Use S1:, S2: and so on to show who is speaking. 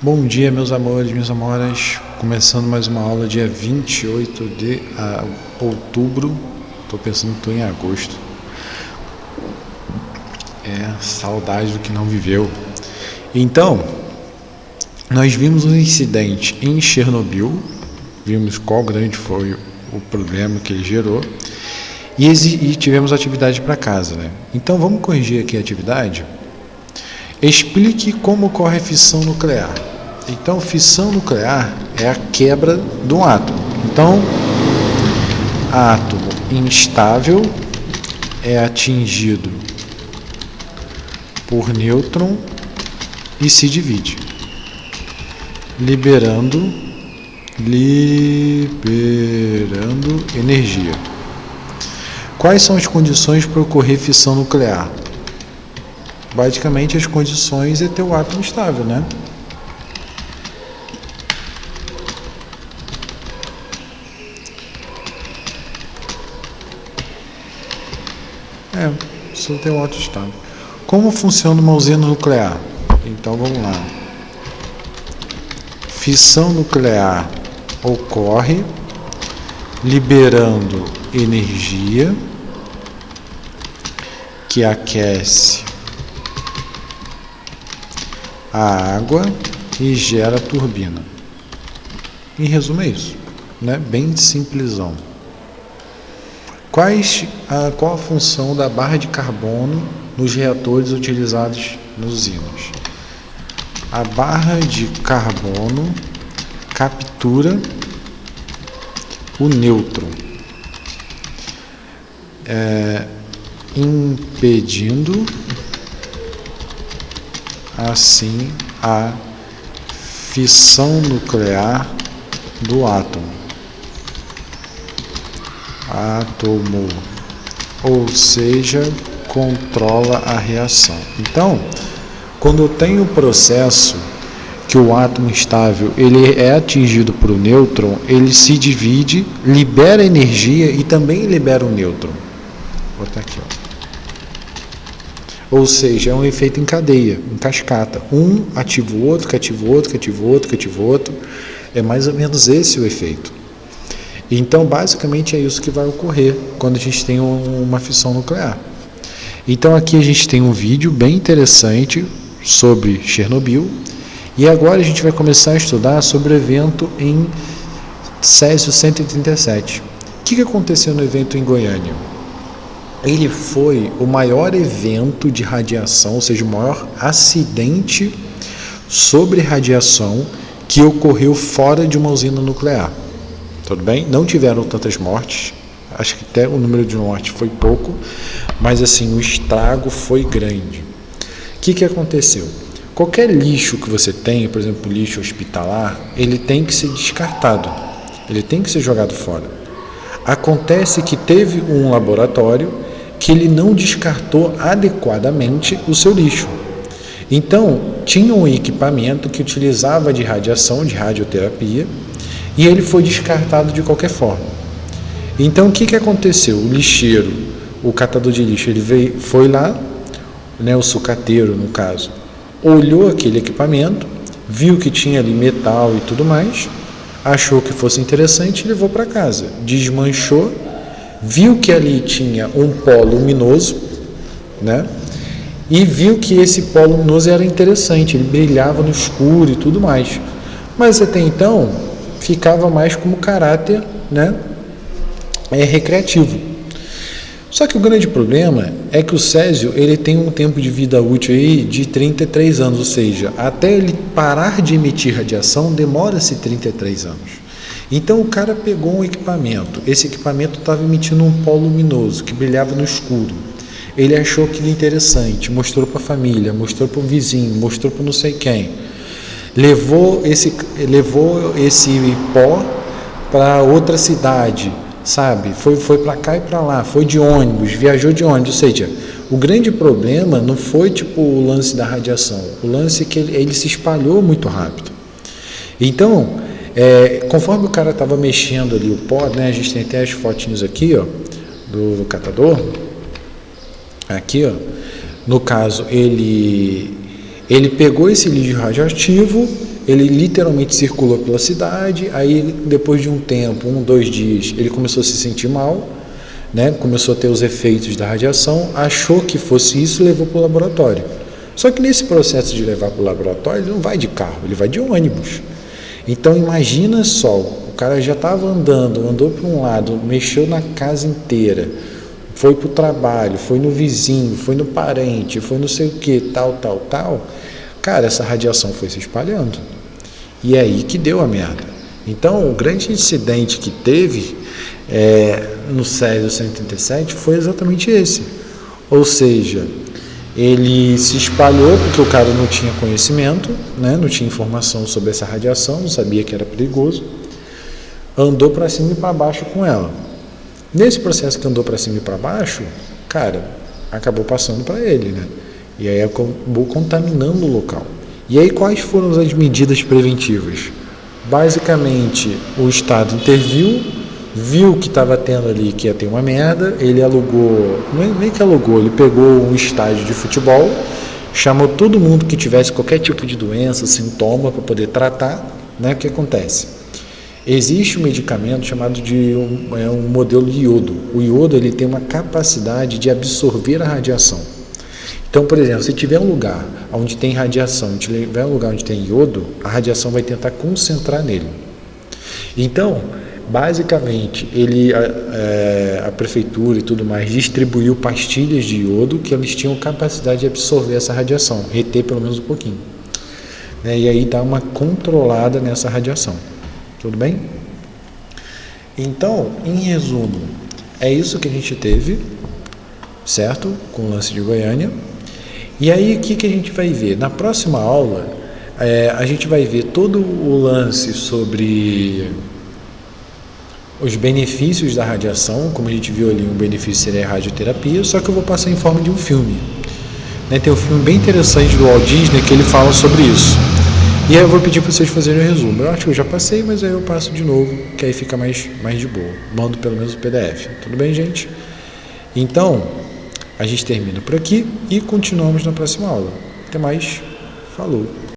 S1: Bom dia, meus amores, minhas amoras. Começando mais uma aula dia 28 de outubro. Tô pensando que tô em agosto. Saudade do que não viveu. Então, nós vimos um incidente em Chernobyl. Vimos qual grande foi o problema que ele gerou. E tivemos atividade para casa, né? Então, vamos corrigir aqui a atividade. Explique como ocorre a fissão nuclear. Então, fissão nuclear é a quebra de um átomo. Então, átomo instável é atingido por nêutron e se divide, liberando energia. Quais são as condições para ocorrer fissão nuclear? Basicamente, as condições é ter o átomo estável, né? Precisa ter um átomo estável. Como funciona uma usina nuclear? Então, vamos lá. Fissão nuclear ocorre liberando energia que aquece a água e gera turbina. Em resumo é isso, né? Bem simplesão. Qual a função da barra de carbono nos reatores utilizados nas usinas? A barra de carbono captura o nêutron, impedindo assim a fissão nuclear do átomo, ou seja, controla a reação. Então, quando eu tenho o processo que o átomo estável ele é atingido por um nêutron, ele se divide, libera energia e também libera o nêutron. Vou botar aqui, Ou seja, é um efeito em cadeia, em cascata. Um ativa o outro, que ativa o outro, que ativa o outro, que ativa o outro. É mais ou menos esse o efeito. Então, basicamente, é isso que vai ocorrer quando a gente tem uma fissão nuclear. Então, aqui a gente tem um vídeo bem interessante sobre Chernobyl. E agora a gente vai começar a estudar sobre o evento em Césio 137. O que aconteceu no evento em Goiânia? Ele foi o maior evento de radiação, ou seja, o maior acidente sobre radiação que ocorreu fora de uma usina nuclear. Tudo bem? Não tiveram tantas mortes, acho que até o número de mortes foi pouco, mas assim, o estrago foi grande. O que aconteceu? Qualquer lixo que você tem, por exemplo, lixo hospitalar, ele tem que ser descartado, ele tem que ser jogado fora. Acontece que teve um laboratório que ele não descartou adequadamente o seu lixo. Então, tinha um equipamento que utilizava de radiação, de radioterapia, e ele foi descartado de qualquer forma. Então, o que aconteceu? O lixeiro, o catador de lixo, ele foi lá, né, o sucateiro, no caso, olhou aquele equipamento, viu que tinha ali metal e tudo mais, achou que fosse interessante e levou para casa. Desmanchou, viu que ali tinha um pó luminoso, né? E viu que esse pó luminoso era interessante, ele brilhava no escuro e tudo mais. Mas até então, ficava mais como caráter, né, recreativo. Só que o grande problema é que o césio ele tem um tempo de vida útil aí de 33 anos, ou seja, até ele parar de emitir radiação demora-se 33 anos. Então o cara pegou um equipamento, esse equipamento estava emitindo um pó luminoso que brilhava no escuro. Ele achou aquilo interessante, mostrou para a família, mostrou para o vizinho, mostrou para não sei quem. Levou esse pó para outra cidade, sabe? Foi para cá e para lá, foi de ônibus, viajou de ônibus. Ou seja, o grande problema não foi tipo o lance da radiação, o lance é que ele se espalhou muito rápido. Então, conforme o cara estava mexendo ali o pó, né? A gente tem até as fotinhos aqui, do catador. Aqui, no caso, ele pegou esse lixo radioativo ele literalmente circulou pela cidade, aí depois de um tempo, 2 dias, ele começou a se sentir mal, né? Começou a ter os efeitos da radiação, achou que fosse isso e levou para o laboratório. Só que nesse processo de levar para o laboratório, ele não vai de carro, ele vai de ônibus. Então imagina só, o cara já estava andando, andou para um lado, mexeu na casa inteira, foi para o trabalho, foi no vizinho, foi no parente, foi não sei o que, tal. Cara, essa radiação foi se espalhando. E é aí que deu a merda. Então, o grande incidente que teve no Césio 137 foi exatamente esse. Ou seja, ele se espalhou porque o cara não tinha conhecimento, né? Não tinha informação sobre essa radiação, não sabia que era perigoso, andou para cima e para baixo com ela. Nesse processo que andou para cima e para baixo, cara, acabou passando para ele, né? E aí acabou contaminando o local. E aí quais foram as medidas preventivas? Basicamente, o Estado interviu, viu que estava tendo ali que ia ter uma merda, ele alugou, nem que alugou, ele pegou um estádio de futebol, chamou todo mundo que tivesse qualquer tipo de doença, sintoma, para poder tratar, né? O que acontece? Existe um medicamento chamado de um modelo de iodo. O iodo ele tem uma capacidade de absorver a radiação. Então, por exemplo, se tiver um lugar onde tem radiação, tiver um lugar onde tem iodo, a radiação vai tentar concentrar nele. Então, basicamente, a prefeitura e tudo mais distribuiu pastilhas de iodo que eles tinham capacidade de absorver essa radiação, reter pelo menos um pouquinho. Né? E aí dá uma controlada nessa radiação. Tudo bem? Então, em resumo, é isso que a gente teve, certo? Com o lance de Goiânia. E aí, o que a gente vai ver? Na próxima aula, a gente vai ver todo o lance sobre os benefícios da radiação. Como a gente viu ali, um benefício seria a radioterapia, só que eu vou passar em forma de um filme. Né? Tem um filme bem interessante do Walt Disney que ele fala sobre isso. E aí eu vou pedir para vocês fazerem um resumo. Eu acho que eu já passei, mas aí eu passo de novo, que aí fica mais de boa. Mando pelo menos o PDF. Tudo bem, gente? Então, a gente termina por aqui e continuamos na próxima aula. Até mais. Falou!